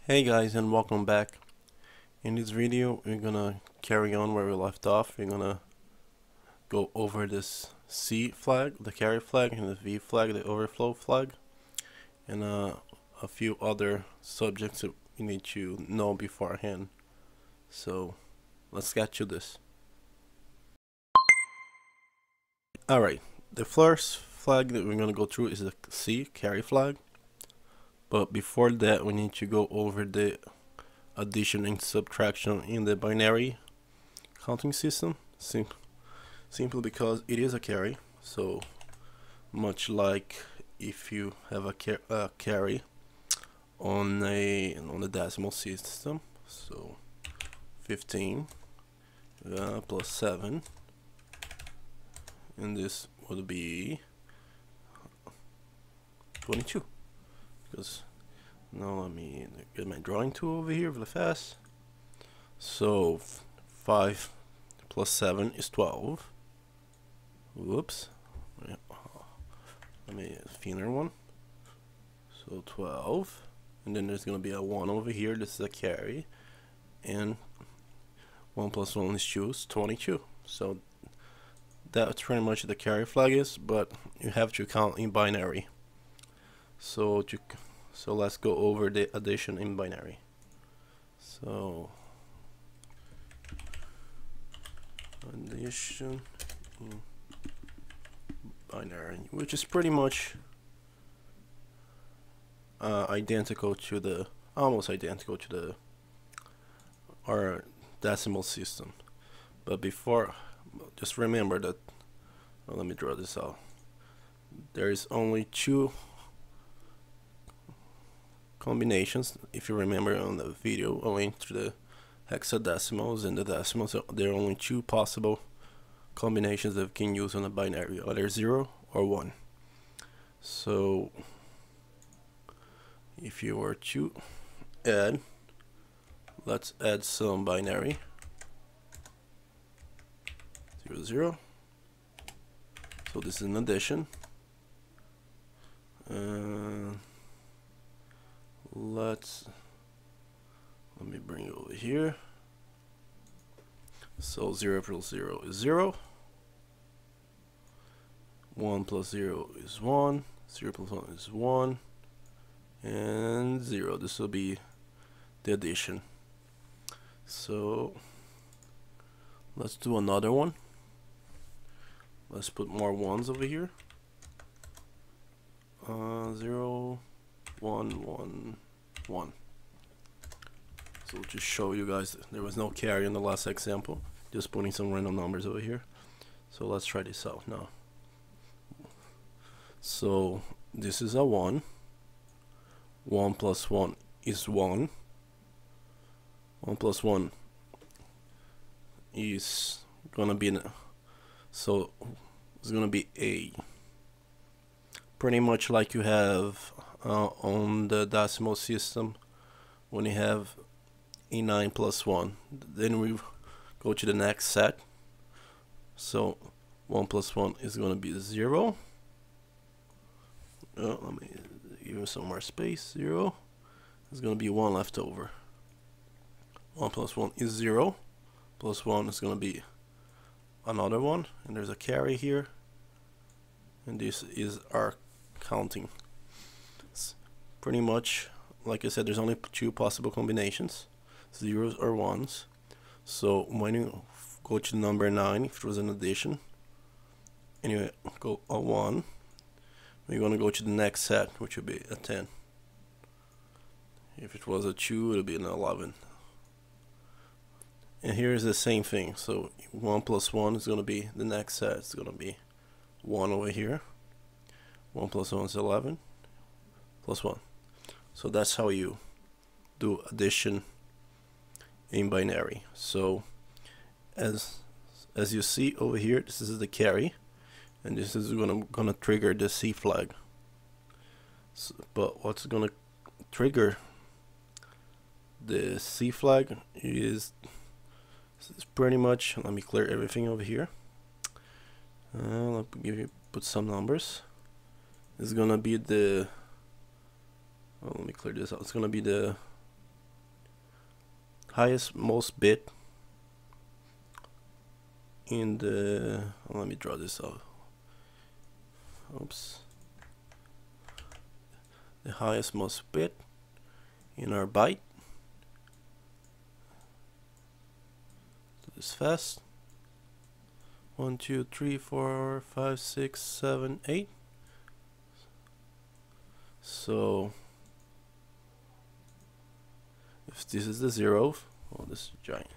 Hey guys, and welcome back. In this video we're gonna carry on where we left off. We're gonna go over this C flag, the carry flag, and the V flag, the overflow flag, and a few other subjects that we need to know beforehand. So let's get to this. Alright, the first flag that we're gonna go through is the C carry flag, but before that we need to go over the addition and subtraction in the binary counting system, simply because it is a carry. So much like if you have a carry on the decimal system, so 15 plus 7, and this would be 22. Because now let me get my drawing tool over here really fast. So 5 plus 7 is 12. Whoops. Let me thinner one. So 12. And then there's going to be a 1 over here. This is a carry. And 1 plus 1 is 2. It's 22. So that's pretty much the carry flag is. But you have to count in binary. So let's go over the addition in binary. So addition in binary, which is pretty much identical to the, almost identical to our decimal system. But before, just remember that, well, let me draw this out. There is only two combinations. If you remember on the video, I went through the hexadecimals and the decimals. So there are only two possible combinations that we can use on a binary, either 0 or 1. So if you were to add, let's add some binary. 0, 0. So this is an addition. Let me bring it over here. So 0 plus 0 is 0. 1 plus 0 is 1. 0 plus 1 is 1. And 0. This will be the addition. So let's do another one. Let's put more 1s over here. 0, 1, 1, 1. So to show you guys, there was no carry in the last example. Just putting some random numbers over here. So let's try this out now. So this is a 1. 1 plus 1 is 1. 1 plus 1 is gonna be, so it's gonna be a, pretty much like you have on the decimal system when you have a 9 plus 1. Then we go to the next set. So 1 plus 1 is going to be 0. Let me give it some more space. 0. There's going to be 1 left over. 1 plus 1 is 0. Plus 1 is going to be another 1. And there's a carry here. And this is our counting. It's pretty much, like I said, there's only two possible combinations, 0s or 1s. So when you go to number 9, if it was an addition, and you go a 1, we're going to go to the next set, which would be a 10. If it was a 2, it would be an 11. And here is the same thing. So 1 plus 1 is going to be the next set. It's going to be 1 over here. 1 plus 1 is 11 plus 1. So that's how you do addition in binary. So as you see over here, this is the carry, and this is gonna trigger the C flag. So, but what's gonna trigger the C flag is pretty much, let me clear everything over here. Let me put some numbers. It's gonna be the, well, let me clear this out. It's gonna be the highest most bit in the, let me draw this out. Oops. The highest most bit in our byte. Do this fast. 1, 2, 3, 4, 5, 6, 7, 8. So if this is the 0, oh, this is giant.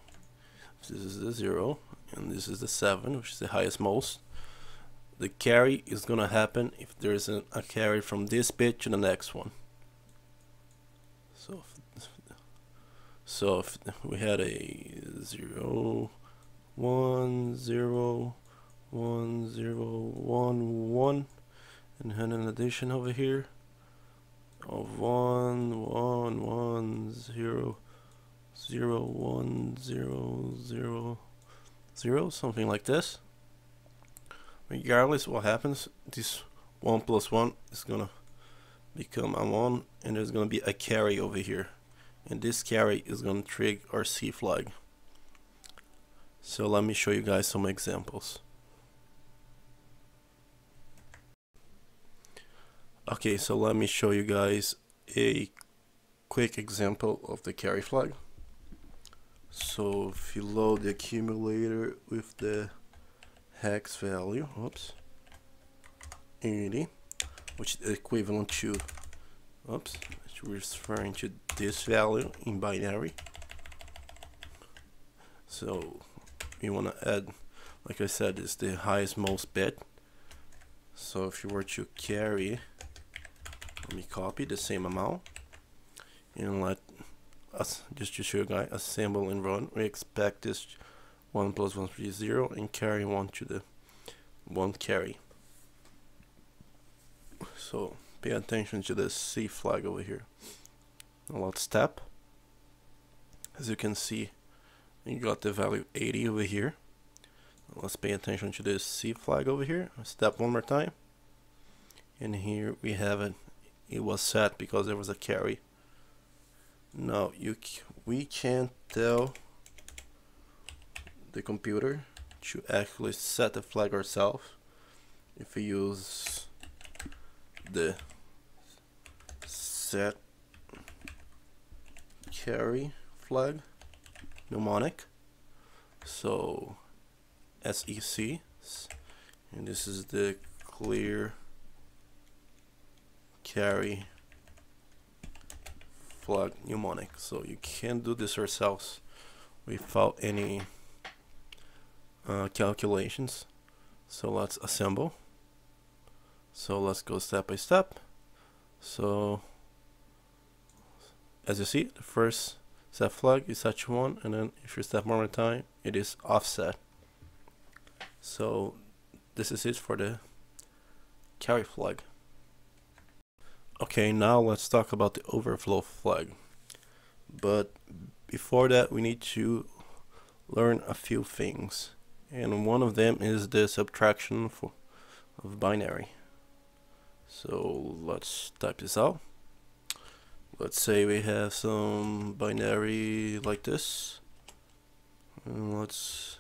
If this is the 0 and this is the 7, which is the highest most, the carry is gonna happen if there's a carry from this bit to the next one. So if we had a 0, 1, 0, 1, 0, 1, 1, and had an addition over here of 1, 1, 1, 0, 0, 1, 0, 0, 0, something like this. Regardless what happens, this 1 plus 1 is gonna become a 1, and there's gonna be a carry over here, and this carry is gonna trigger our C flag. So let me show you guys some examples. Okay, so let me show you guys a quick example of the carry flag. So if you load the accumulator with the hex value, oops, 80, which is equivalent to, oops, it's referring to this value in binary. So you want to add, like I said, is the highest most bit. So if you were to carry, let me copy the same amount and let us, just to show you guys, assemble and run. We expect this 1 plus 1 is 0 and carry 1 to the 1 carry. So pay attention to the C flag over here. Now let's step. As you can see, you got the value 80 over here. Let's pay attention to this C flag over here. Step one more time, and here we have it. It was set because there was a carry. Now we can't tell the computer to actually set the flag ourselves if we use the set carry flag mnemonic. So SEC, and this is the clear carry flag mnemonic. So you can't do this yourselves without any calculations. So let's assemble. So let's go step by step. So as you see, the first set flag is set to 1, and then if you step one more time, it is offset. So this is it for the carry flag. Okay, now let's talk about the overflow flag. But before that, we need to learn a few things, and one of them is the subtraction of binary. So let's type this out. Let's say we have some binary like this, and let's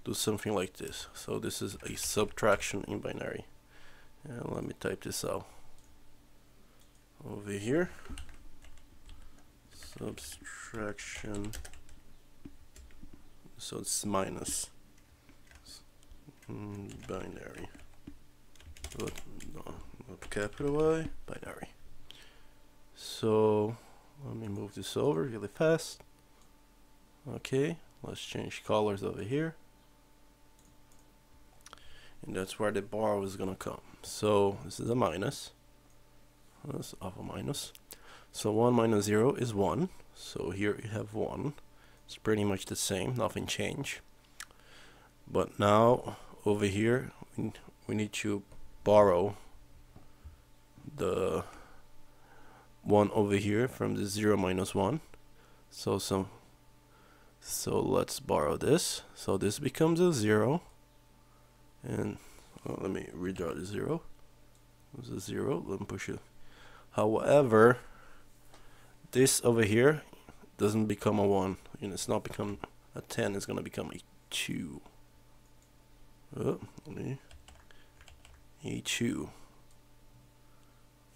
do something like this. So this is a subtraction in binary, and let me type this out over here. Subtraction, so it's minus binary, but not capital I, binary. So let me move this over really fast. Okay, let's change colors over here, and that's where the bar is gonna come. So this is a minus. That's off a minus. So 1 minus 0 is 1. So here you have 1. It's pretty much the same, nothing changed. But now over here we need to borrow the 1 over here from the 0 minus 1. So let's borrow this. So this becomes a 0, and let me redraw the 0. It's a 0. Let me push it. However, this over here doesn't become a 1, and it's not become a 10, it's gonna become a 2. Oh, a 2.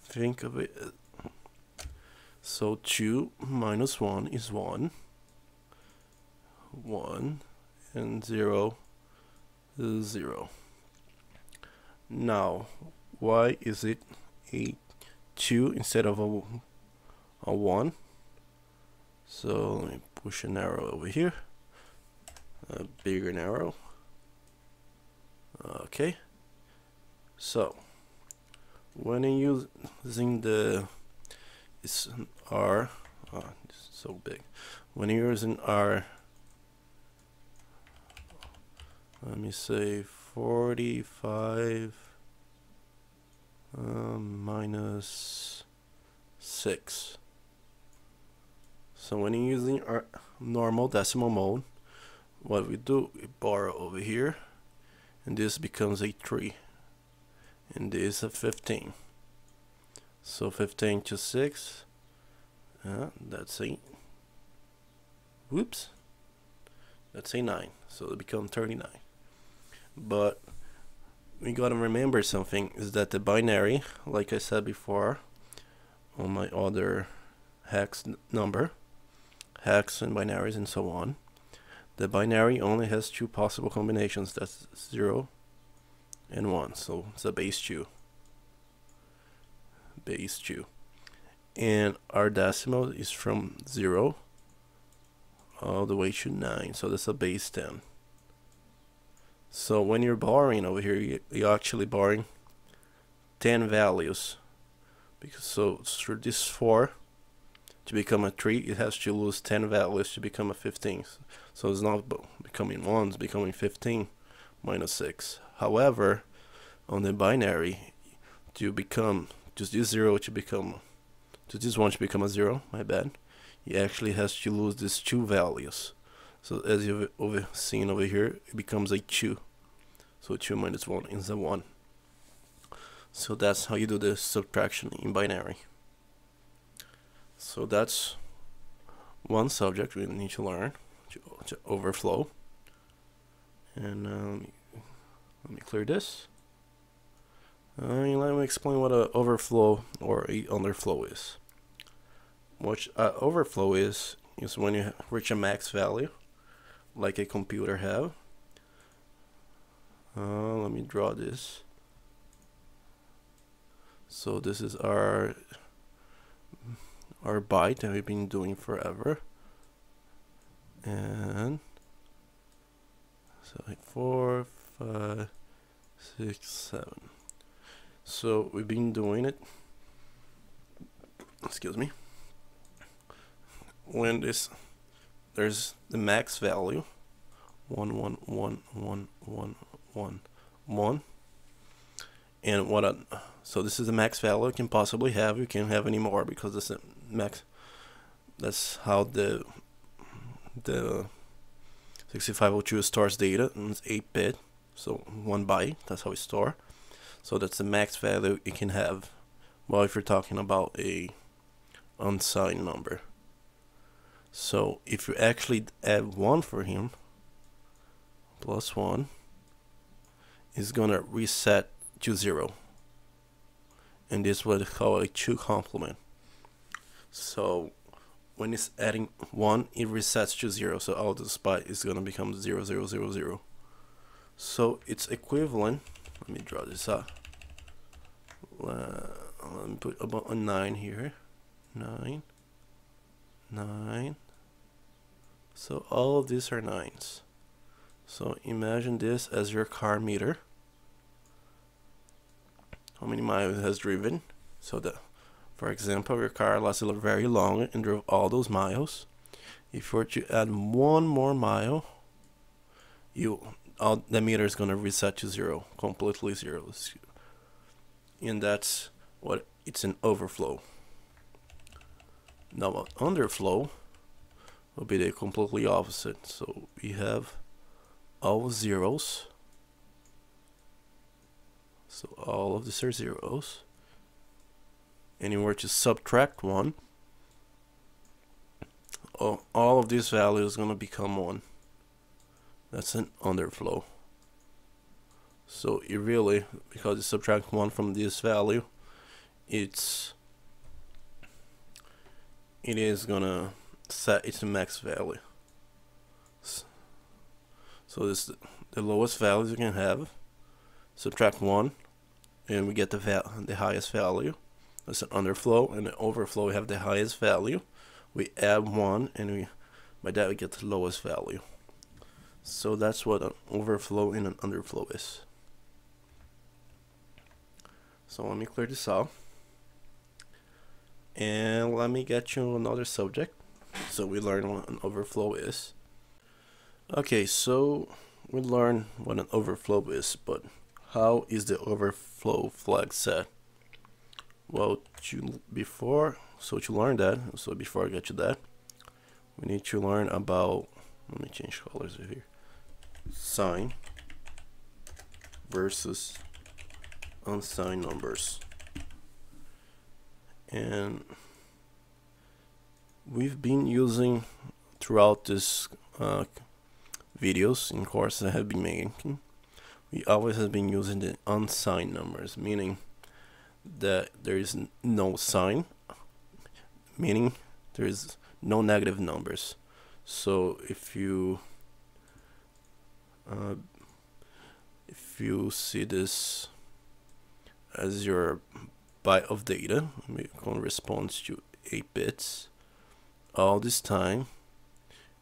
Think of it. So 2 minus 1 is 1. 1 and 0 is 0. Now, why is it a 2 instead of a 1? So let me push an arrow over here, a bigger arrow. Okay, so when you're using the R, it's so big. When you're using R, let me say 45 minus 6. So when you're using our normal decimal mode, what we do, we borrow over here, and this becomes a 3, and this a 15. So 15 to 6, that's a, whoops, that's a 9. So it becomes 39. But we gotta remember something, is that the binary, like I said before on my other hex number, hex and binaries and so on, the binary only has 2 possible combinations, that's 0 and 1, so it's a base 2. Base 2. And our decimal is from 0 all the way to 9, so that's a base 10. So when you're borrowing over here, you're actually borrowing 10 values, because so through this 4 to become a 3, it has to lose 10 values to become a 15. So it's not becoming 1, it's becoming 15 minus 6. However, on the binary, to become just this 0 to become, just this 1 to become a 0, my bad, it actually has to lose these 2 values. So as you've seen over here, it becomes a 2. So 2 minus 1 is a 1. So that's how you do the subtraction in binary. So that's one subject we need to learn, to overflow. And let me clear this. Let me explain what an overflow or a underflow is. What overflow is when you reach a max value, like a computer have. Let me draw this. So this is our byte that we've been doing forever, and so 4, 5, 6, 7. So we've been doing it. Excuse me. When there's the max value 1 1 1 1 1 1 1, and so this is the max value you can possibly have. You can't have any more because it's the max. That's how the 6502 stores data, and it's 8-bit, so 1 byte. That's how it store. So that's the max value you can have. Well, if you're talking about a unsigned number. So if you actually add 1 for him, plus 1 is gonna reset to 0, and this is what is called a 2 complement. So when it's adding 1, it resets to 0, so all this byte is gonna become 0 0 0 0. So it's equivalent. Let me draw this up. Let me put about a 9 here. 9 9. So all of these are 9s. So imagine this as your car meter. How many miles it has driven. So that, for example, your car lasted very long and drove all those miles. If you were to add 1 more mile, the meter is gonna reset to 0, completely 0. And that's what it's an overflow. Now, an underflow will be the completely opposite. So we have all zeros. So all of these are zeros. And you were to subtract 1, all of these values are going to become 1. That's an underflow. So you really, because you subtract 1 from this value, it is gonna set its max value. So this is the lowest values you can have. Subtract 1, and we get the highest value. That's an underflow, and the overflow we have the highest value. We add 1, and by that we get the lowest value. So that's what an overflow and an underflow is. So let me clear this out, and let me get you another subject so we learn what an overflow is. Okay, so we learned what an overflow is, but how is the overflow flag set? Well, before I get to that, we need to learn about, let me change colors over here, signed versus unsigned numbers. And we've been using throughout this videos in courses I have been making, we always have been using the unsigned numbers, meaning that there is no sign, meaning there is no negative numbers. So if you see this as your byte of data, it corresponds to 8 bits all this time,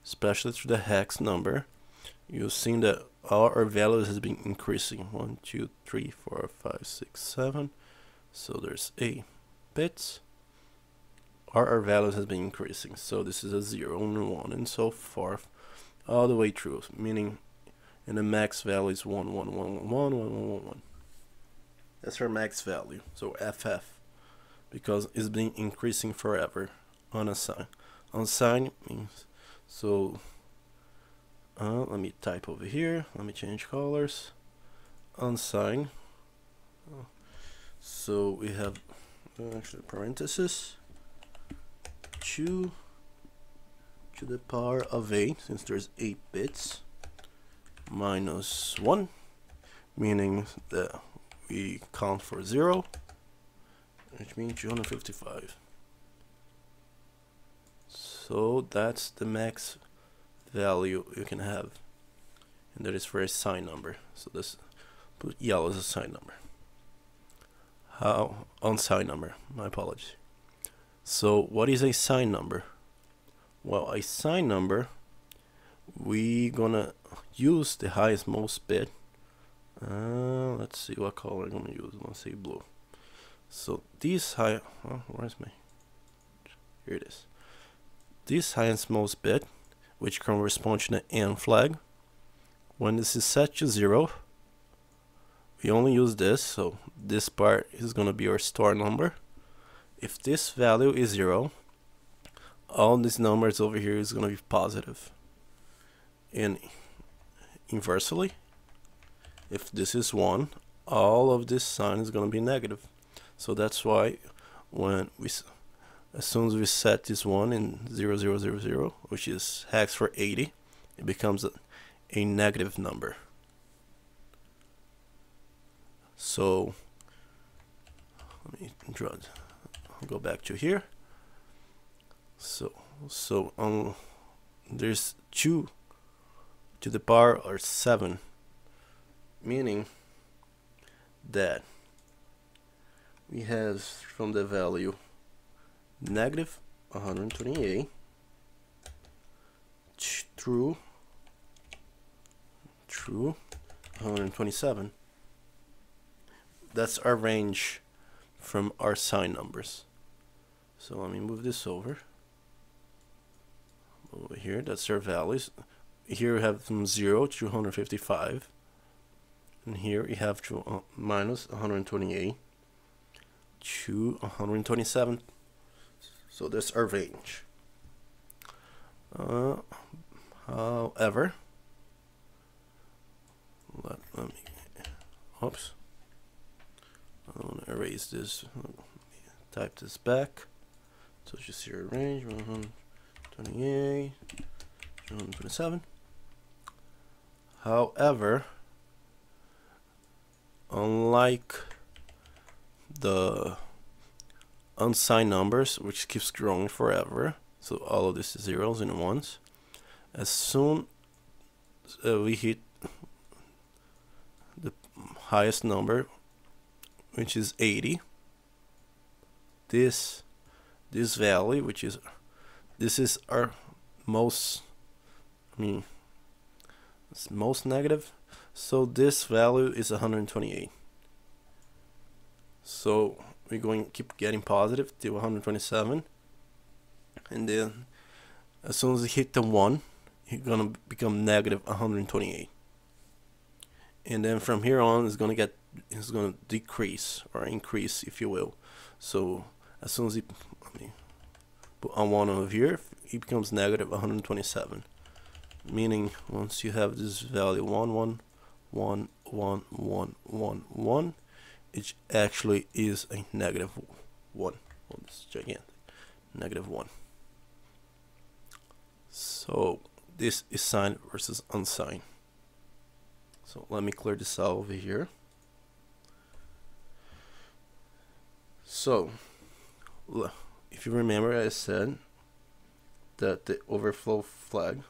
especially through the hex number, you've seen that all our values has been increasing. 1, 2, 3, 4, 5, 6, 7. So there's 8 bits. Our values has been increasing. So this is a 0 and 1 and so forth, all the way through. Meaning, and the max value is 1, 1, 1, 1, 1, 1, 1, 1. That's our max value. So FF, because it's been increasing forever. Unsigned. Unsigned means so. Let me type over here. Let me change colors. Unsigned. So we have actually parenthesis 2 to the power of 8, since there's 8 bits, minus 1, meaning that we count for 0, which means 255. So that's the max value you can have, and that is for a signed number. So this put yellow as a signed number. How unsigned number? My apologies. So what is a signed number? Well, a signed number, we gonna use the highest most bit. Let's see what color I'm gonna use. Let's say blue. So these high, where's my? Here it is. This highest most bit, which corresponds to the AND flag. When this is set to 0, we only use this, so this part is going to be our store number. If this value is 0, all these numbers over here is going to be positive. And inversely, if this is 1, all of this sign is going to be negative. So that's why when as soon as we set this 1 in 0, 0, 0, 0, which is hex for 80, it becomes a negative number. So let me draw it. I'll go back to here. So there's 2 to the power or 7, meaning that we have from the value negative 128 through 127. That's our range from our signed numbers. So let me move this over here. That's our values. Here we have from 0 to 155, and here we have to minus 128 to 127. So that's our range. However, let me, oops, I want to erase this, type this back, so you see our range, 128 127. However, unlike the unsigned numbers, which keeps growing forever, so all of this is zeros and ones, as soon as we hit the highest number, which is 80, this value, which is our most, it's most negative, so this value is 128. So we're going to keep getting positive till 127, and then as soon as we hit the 1, it's going to become negative 128, and then from here on it's going to decrease or increase, if you will. So as soon as you put on 1 over here, it becomes negative 127, meaning once you have this value 1 1 1 1 1 1 1, it actually is a negative 1. Oh, this is gigantic. Negative 1. So this is signed versus unsigned. So let me clear this out over here. So if you remember, I said that the overflow flag,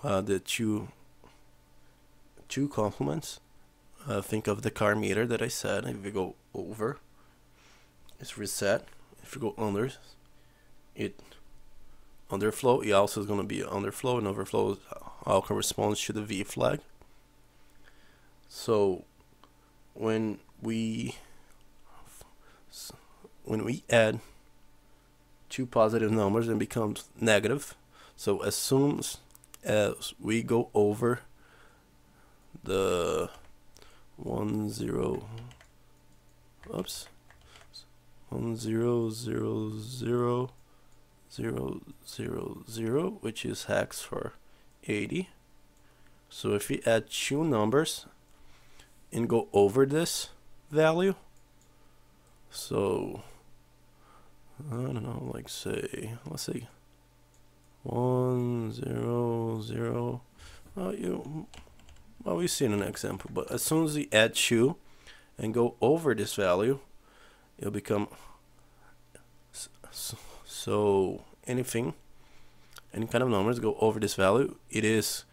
the two complements. Think of the car meter that I said. If you go over, it's reset. If you go under, it underflow. It also is going to be underflow, and overflow all corresponds to the V flag. So when we add two positive numbers, it becomes negative. So as soon as we go over the 1 0 0 0 0 0 0 0, which is hex for 80. So if we add two numbers and go over this value, so I don't know, like say, let's say 1 0 0. Well, we've seen an example, but as soon as we add 2 and go over this value, it'll become so any kind of numbers go over this value, it is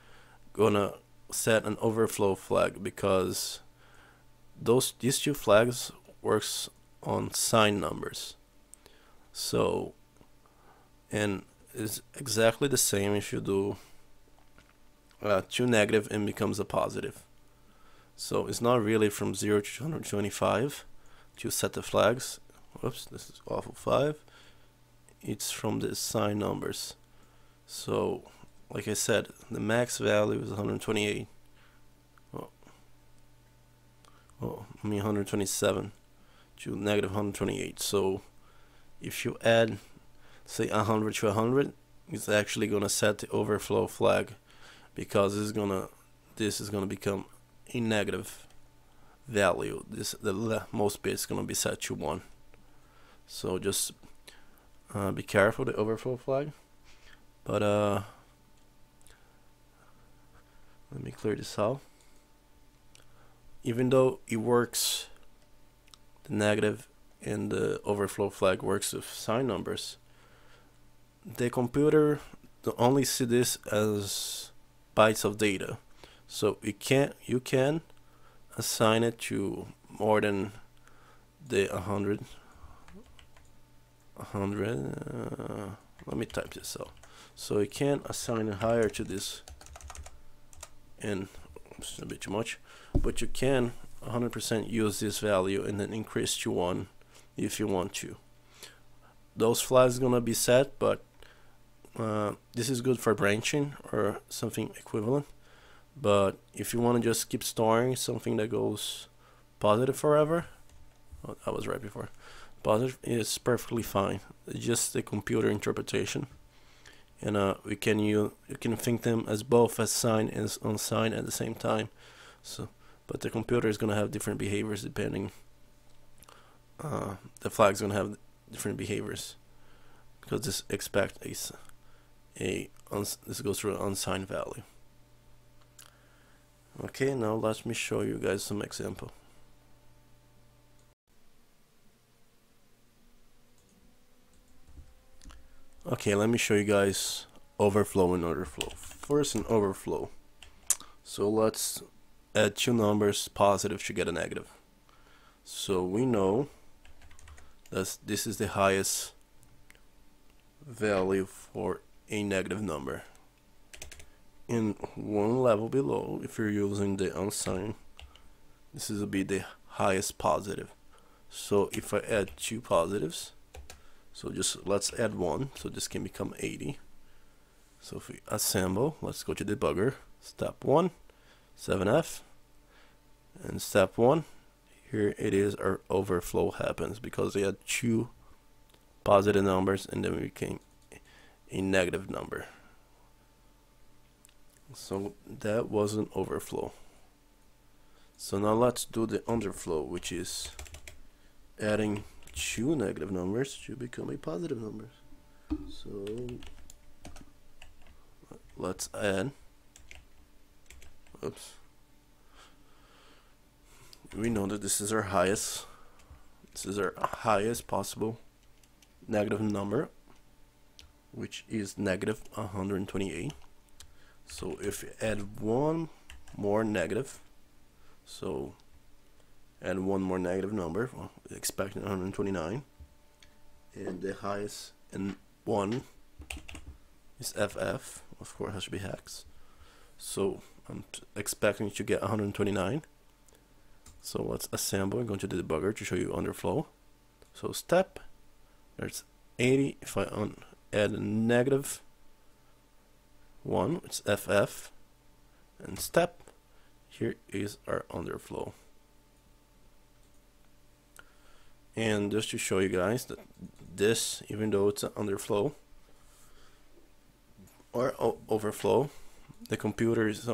gonna set an overflow flag, because these two flags works on signed numbers. So, and it's exactly the same if you do 2 negative and becomes a positive. So it's not really from 0 to 125 to set the flags. Whoops, this is awful 5. It's from the signed numbers. So like I said, the max value is 128. 127 to negative 128. So if you add, say, 100 to 100, it's actually gonna set the overflow flag, because this is gonna become a negative value. The most bit is gonna be set to 1. So just be careful with the overflow flag. But let me clear this out. Even though it works, the negative and the overflow flag works with signed numbers, the computer only see this as bytes of data. So you can assign it to more than the 100. Let me type this out. So you can assign it higher to this, and it's a bit too much, but you can 100% use this value and then increase to 1 if you want to. Those flags gonna be set, but this is good for branching or something equivalent. But if you want to just keep storing something that goes positive forever, oh, I was right before, positive is perfectly fine. It's just the computer interpretation, and you can think them as both as signed and unsigned at the same time. So, but the computer is gonna have different behaviors depending. The flag's gonna have different behaviors because this expect this goes to an unsigned value. Okay, now let me show you guys some example. Okay, let me show you guys overflow and underflow. First, an overflow. So let's add two numbers positive to get a negative. So we know that this is the highest value for a negative number. In one level below, if you're using the unsigned, this is will be the highest positive. So if I add two positives, so just let's add one, so this can become 80. So if we assemble, let's go to debugger, step 1, 7F, and step 1, here it is, our overflow happens because we had two positive numbers and then we became a negative number. So that was an overflow. So now let's do the underflow, which is adding two negative numbers to become a positive number. So let's add, oops, we know that this is our highest possible negative number, which is negative 128. So if you add one more negative, so add one more negative number, well, expecting 129, and the highest in one is FF, of course it has to be hex, so I'm expecting to get 129. So let's assemble and go to the debugger to show you underflow. So step, there's 80. If I add a negative 1, it's FF, and step, here is our underflow. And just to show you guys that this, even though it's an underflow or overflow, the computer is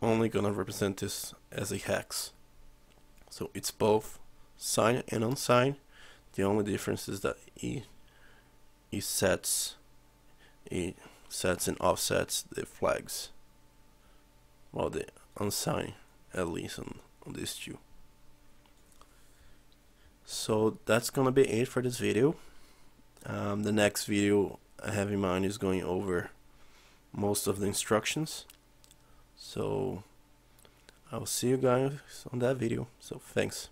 only gonna represent this as a hex. So it's both signed and unsigned. The only difference is that it sets and offsets the flags, while the unsigned, at least on these two. So that's gonna be it for this video. The next video I have in mind is going over most of the instructions. So I'll see you guys on that video. So thanks.